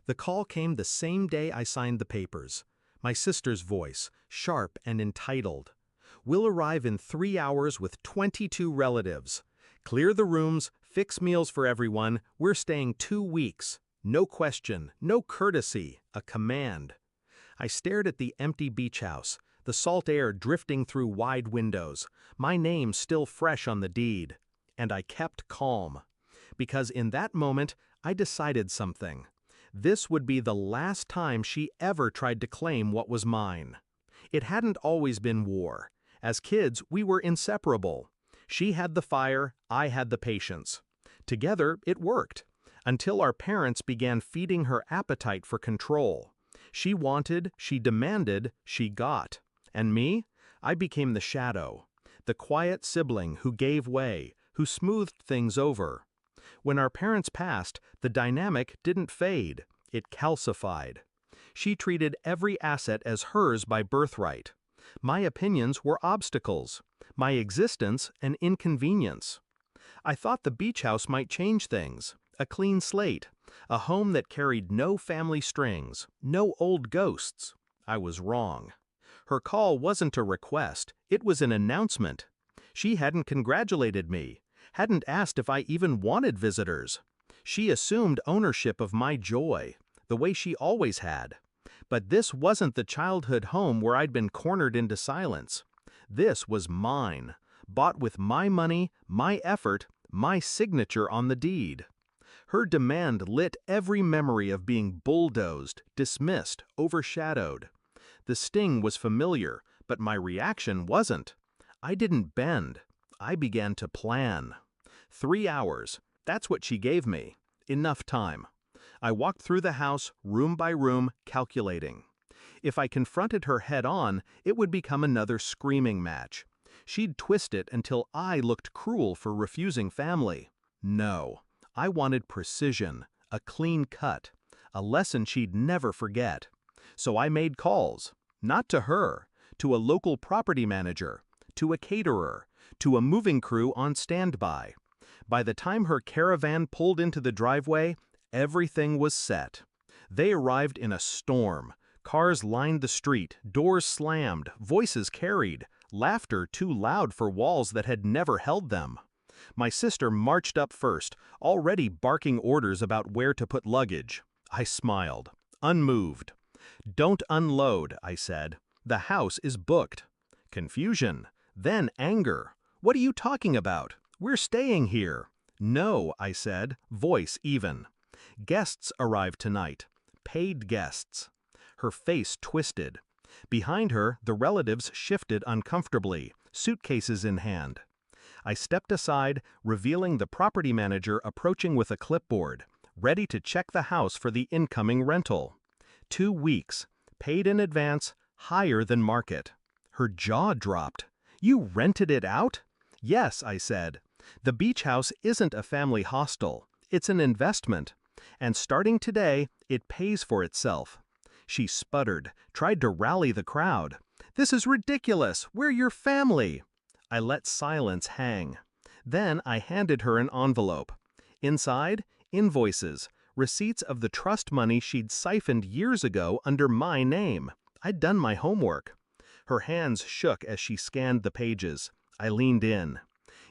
The call came the same day I signed the papers. My sister's voice, sharp and entitled. "We'll arrive in 3 hours with 22 relatives. Clear the rooms, fix meals for everyone, we're staying 2 weeks. No question, no courtesy, a command." I stared at the empty beach house, the salt air drifting through wide windows, my name still fresh on the deed. And I kept calm. Because in that moment, I decided something. This would be the last time she ever tried to claim what was mine. It hadn't always been war. As kids, we were inseparable. She had the fire, I had the patience. Together, it worked. Until our parents began feeding her appetite for control. She wanted, she demanded, she got. And me? I became the shadow. The quiet sibling who gave way, who smoothed things over. When our parents passed, the dynamic didn't fade, it calcified. She treated every asset as hers by birthright. My opinions were obstacles, my existence an inconvenience. I thought the beach house might change things, a clean slate, a home that carried no family strings, no old ghosts. I was wrong. Her call wasn't a request, it was an announcement. She hadn't congratulated me, hadn't asked if I even wanted visitors. She assumed ownership of my joy, the way she always had. But this wasn't the childhood home where I'd been cornered into silence. This was mine, bought with my money, my effort, my signature on the deed. Her demand lit every memory of being bulldozed, dismissed, overshadowed. The sting was familiar, but my reaction wasn't. I didn't bend. I began to plan. 3 hours, that's what she gave me. Enough time. I walked through the house, room by room, calculating. If I confronted her head-on, it would become another screaming match. She'd twist it until I looked cruel for refusing family. No, I wanted precision, a clean cut, a lesson she'd never forget. So I made calls, not to her, to a local property manager, to a caterer, to a moving crew on standby. By the time her caravan pulled into the driveway, everything was set. They arrived in a storm. Cars lined the street, doors slammed, voices carried, laughter too loud for walls that had never held them. My sister marched up first, already barking orders about where to put luggage. I smiled, unmoved. "Don't unload," I said. "The house is booked." Confusion, then anger. "What are you talking about? We're staying here." "No," I said, voice even. "Guests arrived tonight. Paid guests." Her face twisted. Behind her, the relatives shifted uncomfortably, suitcases in hand. I stepped aside, revealing the property manager approaching with a clipboard, ready to check the house for the incoming rental. 2 weeks, paid in advance, higher than market. Her jaw dropped. "You rented it out?" "Yes," I said. "The beach house isn't a family hostel. It's an investment. And starting today, it pays for itself." She sputtered, tried to rally the crowd. "This is ridiculous! We're your family!" I let silence hang. Then I handed her an envelope. Inside, invoices, receipts of the trust money she'd siphoned years ago under my name. I'd done my homework. Her hands shook as she scanned the pages. I leaned in.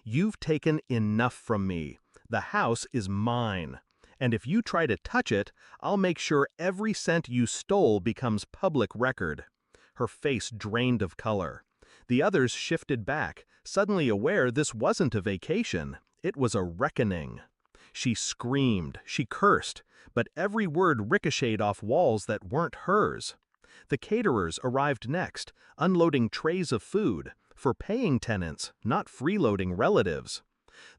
"You've taken enough from me. The house is mine. And if you try to touch it, I'll make sure every cent you stole becomes public record." Her face drained of color. The others shifted back, suddenly aware this wasn't a vacation. It was a reckoning. She screamed, she cursed, but every word ricocheted off walls that weren't hers. The caterers arrived next, unloading trays of food, for paying tenants, not freeloading relatives.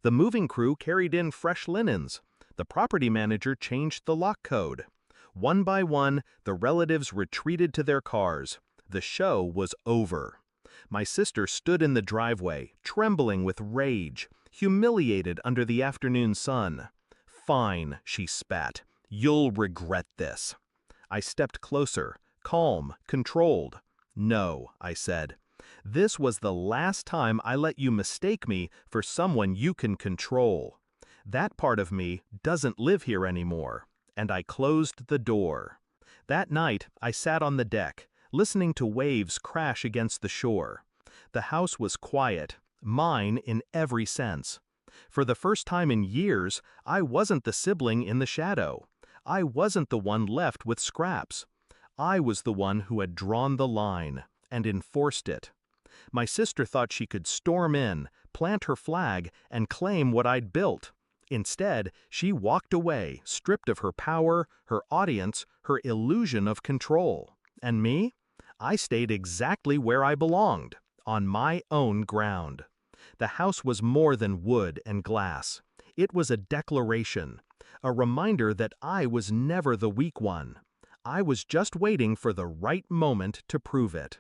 The moving crew carried in fresh linens. The property manager changed the lock code. One by one, the relatives retreated to their cars. The show was over. My sister stood in the driveway, trembling with rage, humiliated under the afternoon sun. "Fine," she spat. "You'll regret this." I stepped closer, calm, controlled. "No," I said. "This was the last time I let you mistake me for someone you can control. That part of me doesn't live here anymore. and I closed the door. That night, I sat on the deck, listening to waves crash against the shore. The house was quiet, mine in every sense. For the first time in years, I wasn't the sibling in the shadow. I wasn't the one left with scraps. I was the one who had drawn the line and enforced it. My sister thought she could storm in, plant her flag, and claim what I'd built. Instead, she walked away, stripped of her power, her audience, her illusion of control. And me? I stayed exactly where I belonged, on my own ground. The house was more than wood and glass. It was a declaration, a reminder that I was never the weak one. I was just waiting for the right moment to prove it.